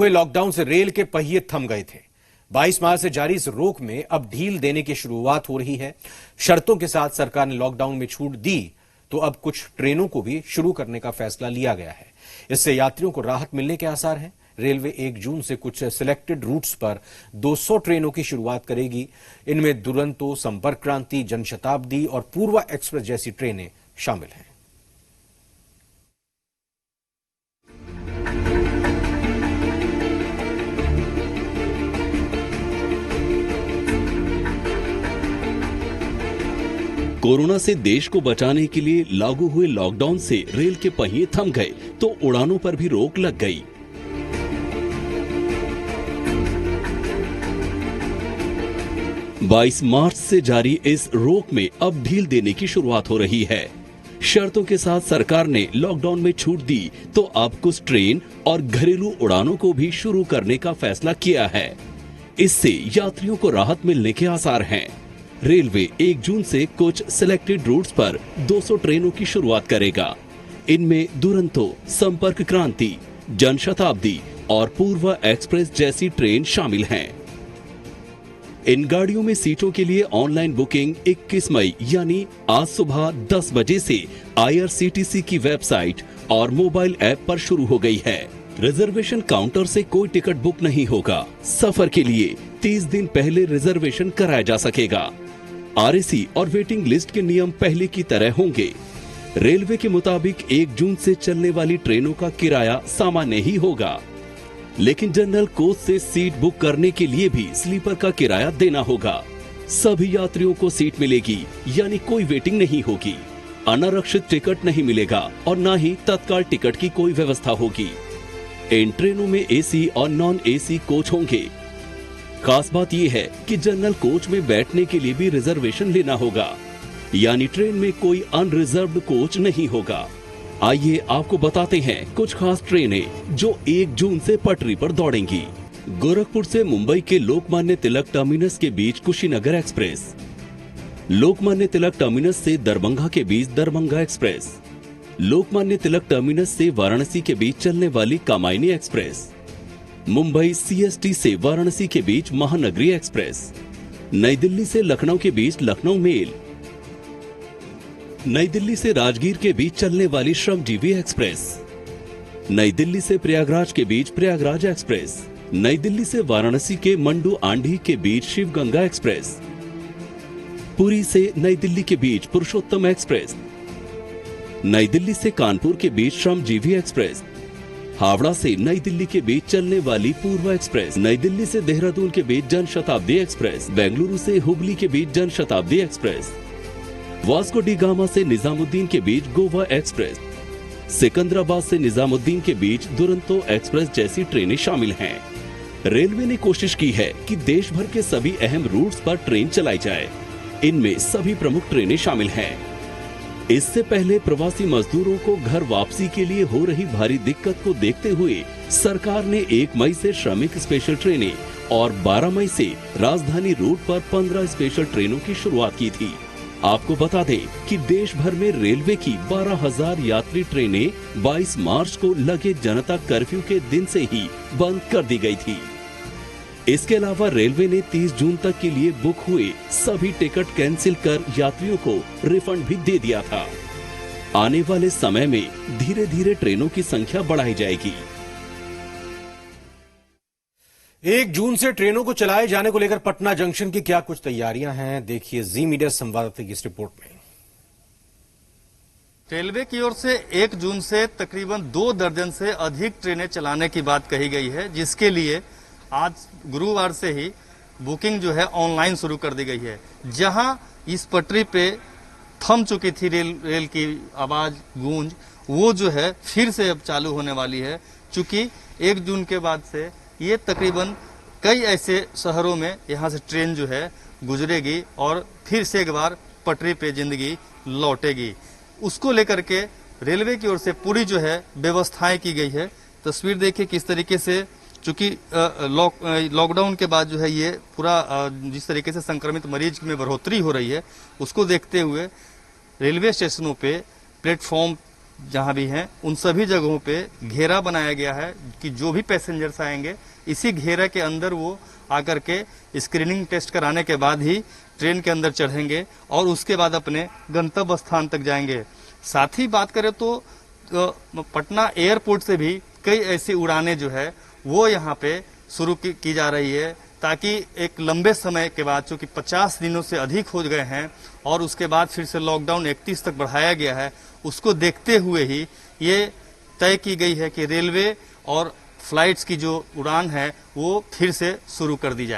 हुए लॉकडाउन से रेल के पहिए थम गए थे। 22 मार्च से जारी इस रोक में अब ढील देने की शुरुआत हो रही है। शर्तों के साथ सरकार ने लॉकडाउन में छूट दी तो अब कुछ ट्रेनों को भी शुरू करने का फैसला लिया गया है। इससे यात्रियों को राहत मिलने के आसार हैं। रेलवे 1 जून से कुछ सिलेक्टेड रूट्स पर 200 ट्रेनों की शुरुआत करेगी। इनमें दुरंतो, संपर्क क्रांति, जनशताब्दी और पूर्वा एक्सप्रेस जैसी ट्रेनें शामिल हैं। कोरोना से देश को बचाने के लिए लागू हुए लॉकडाउन से रेल के पहिए थम गए तो उड़ानों पर भी रोक लग गई। बाईस मार्च से जारी इस रोक में अब ढील देने की शुरुआत हो रही है। शर्तों के साथ सरकार ने लॉकडाउन में छूट दी तो अब कुछ ट्रेन और घरेलू उड़ानों को भी शुरू करने का फैसला किया है। इससे यात्रियों को राहत मिलने के आसार हैं। रेलवे 1 जून से कुछ सिलेक्टेड रूट्स पर 200 ट्रेनों की शुरुआत करेगा। इनमें दुरंतो, संपर्क क्रांति, जनशताब्दी और पूर्वा एक्सप्रेस जैसी ट्रेन शामिल हैं। इन गाड़ियों में सीटों के लिए ऑनलाइन बुकिंग 21 मई यानी आज सुबह 10 बजे से IRCTC की वेबसाइट और मोबाइल ऐप पर शुरू हो गई है। रिजर्वेशन काउंटर से कोई टिकट बुक नहीं होगा। सफर के लिए 30 दिन पहले रिजर्वेशन कराया जा सकेगा। RAC और वेटिंग लिस्ट के नियम पहले की तरह होंगे। रेलवे के मुताबिक 1 जून से चलने वाली ट्रेनों का किराया सामान्य ही होगा, लेकिन जनरल कोच से सीट बुक करने के लिए भी स्लीपर का किराया देना होगा। सभी यात्रियों को सीट मिलेगी, यानी कोई वेटिंग नहीं होगी। अनारक्षित टिकट नहीं मिलेगा और न ही तत्काल टिकट की कोई व्यवस्था होगी। इन ट्रेनों में AC और नॉन AC कोच होंगे। खास बात यह है कि जनरल कोच में बैठने के लिए भी रिजर्वेशन लेना होगा, यानी ट्रेन में कोई अनरिजर्व्ड कोच नहीं होगा। आइए आपको बताते हैं कुछ खास ट्रेनें जो 1 जून से पटरी पर दौड़ेंगी। गोरखपुर से मुंबई के लोकमान्य तिलक टर्मिनस के बीच कुशीनगर एक्सप्रेस, लोकमान्य तिलक टर्मिनस से दरभंगा के बीच दरभंगा एक्सप्रेस, लोकमान्य तिलक टर्मिनस से वाराणसी के बीच चलने वाली कामायनी एक्सप्रेस, मुंबई CST से वाराणसी के बीच महानगरी एक्सप्रेस, नई दिल्ली से लखनऊ के बीच लखनऊ मेल, नई दिल्ली से राजगीर के बीच चलने वाली श्रमजीवी एक्सप्रेस, नई दिल्ली से प्रयागराज के बीच प्रयागराज एक्सप्रेस, नई दिल्ली से वाराणसी के मंडू आंधी के बीच शिव गंगा एक्सप्रेस, पुरी से नई दिल्ली के बीच पुरुषोत्तम एक्सप्रेस, नई दिल्ली से कानपुर के बीच श्रमजीवी एक्सप्रेस, हावड़ा से नई दिल्ली के बीच चलने वाली पूर्वा एक्सप्रेस, नई दिल्ली से देहरादून के बीच जनशताब्दी एक्सप्रेस, बेंगलुरु से हुबली के बीच जनशताब्दी एक्सप्रेस, वास्को डी गामा से निजामुद्दीन के बीच गोवा एक्सप्रेस, सिकंदराबाद से निजामुद्दीन के बीच दुरंतो एक्सप्रेस जैसी ट्रेनें शामिल हैं। रेलवे ने कोशिश की है कि देश भर के सभी अहम रूट्स पर ट्रेन चलाई जाए। इनमें सभी प्रमुख ट्रेनें शामिल हैं। इससे पहले प्रवासी मजदूरों को घर वापसी के लिए हो रही भारी दिक्कत को देखते हुए सरकार ने 1 मई से श्रमिक स्पेशल ट्रेनें और 12 मई से राजधानी रूट पर 15 स्पेशल ट्रेनों की शुरुआत की थी। आपको बता दें कि देश भर में रेलवे की 12,000 यात्री ट्रेनें 22 मार्च को लगे जनता कर्फ्यू के दिन से ही बंद कर दी गई थी। इसके अलावा रेलवे ने 30 जून तक के लिए बुक हुए सभी टिकट कैंसिल कर यात्रियों को रिफंड भी दे दिया था। आने वाले समय में धीरे धीरे ट्रेनों की संख्या बढ़ाई जाएगी। 1 जून से ट्रेनों को चलाए जाने को लेकर पटना जंक्शन की क्या कुछ तैयारियां हैं, देखिए जी मीडिया संवाददाता की इस रिपोर्ट में। रेलवे की ओर से 1 जून से तकरीबन 2 दर्जन से अधिक ट्रेनें चलाने की बात कही गई है, जिसके लिए आज गुरुवार से ही बुकिंग जो है ऑनलाइन शुरू कर दी गई है। जहां इस पटरी पे थम चुकी थी रेल की आवाज गूंज, वो जो है फिर से अब चालू होने वाली है। चूंकि 1 जून के बाद से ये तकरीबन कई ऐसे शहरों में यहाँ से ट्रेन जो है गुजरेगी और फिर से एक बार पटरी पे जिंदगी लौटेगी। उसको लेकर के रेलवे की ओर से पूरी जो है व्यवस्थाएं की गई है। तस्वीर देखिए किस तरीके से, चूंकि लॉकडाउन के बाद जो है ये पूरा जिस तरीके से संक्रमित मरीज में बढ़ोतरी हो रही है, उसको देखते हुए रेलवे स्टेशनों पे प्लेटफॉर्म जहां भी हैं उन सभी जगहों पे घेरा बनाया गया है कि जो भी पैसेंजर्स आएंगे इसी घेरे के अंदर वो आकर के स्क्रीनिंग टेस्ट कराने के बाद ही ट्रेन के अंदर चढ़ेंगे और उसके बाद अपने गंतव्य स्थान तक जाएंगे। साथ ही बात करें तो पटना एयरपोर्ट से भी कई ऐसी उड़ानें जो है वो यहाँ पे शुरू की जा रही है, ताकि एक लंबे समय के बाद, चूंकि 50 दिनों से अधिक हो गए हैं और उसके बाद फिर से लॉकडाउन 31 तक बढ़ाया गया है, उसको देखते हुए ही ये तय की गई है कि रेलवे और फ्लाइट्स की जो उड़ान है वो फिर से शुरू कर दी जाए।